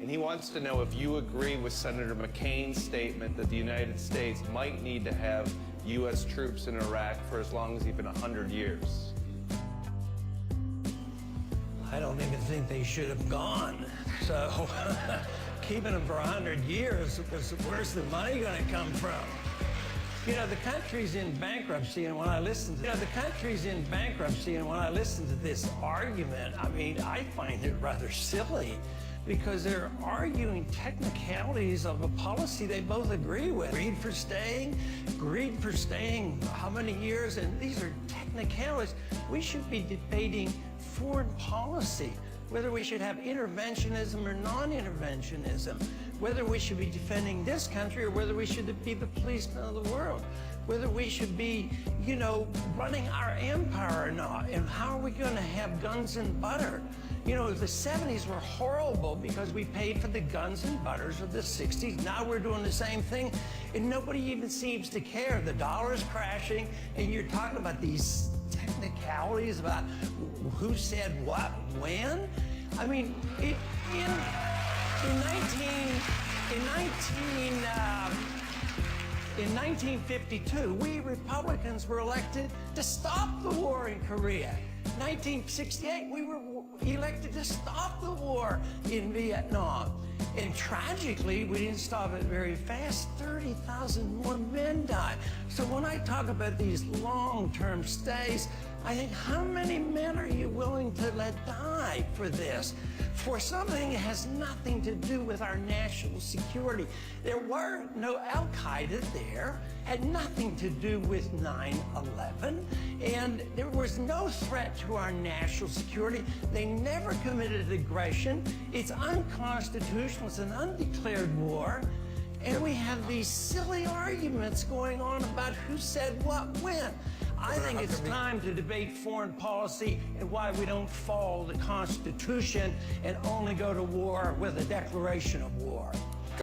and he wants to know if you agree with Senator McCain's statement that the United States might need to have U.S. troops in Iraq for as long as even 100 years. I don't even think they should have gone. So keeping them for 100 years, where's the money going to come from? You know, the country's in bankruptcy, and when I listen to this argument, I mean, I find it rather silly, because they're arguing technicalities of a policy they both agree with. Agreed for staying how many years, and these are technicalities. We should be debating foreign policy, whether we should have interventionism or non-interventionism, whether we should be defending this country or whether we should be the policeman of the world, whether we should be, you know, running our empire or not, and how are we going to have guns and butter? You know, the 70s were horrible because we paid for the guns and butters of the 60s. Now we're doing the same thing, and nobody even seems to care. The dollar's crashing, and you're talking about these technicalities about who said what, when. I mean, in 1952, we Republicans were elected to stop the war in Korea. 1968, we were elected to stop the war in Vietnam. And tragically, we didn't stop it very fast. 30,000 more men died. So when I talk about these long-term stays, I think, how many men are you willing to let die for this? For something that has nothing to do with our national security. There were no Al-Qaeda there, had nothing to do with 9/11, and there was no threat to our national security. They never committed aggression. It's unconstitutional. It's an undeclared war. And we have these silly arguments going on about who said what when. I think it's time to debate foreign policy and why we don't follow the Constitution and only go to war with a declaration of war.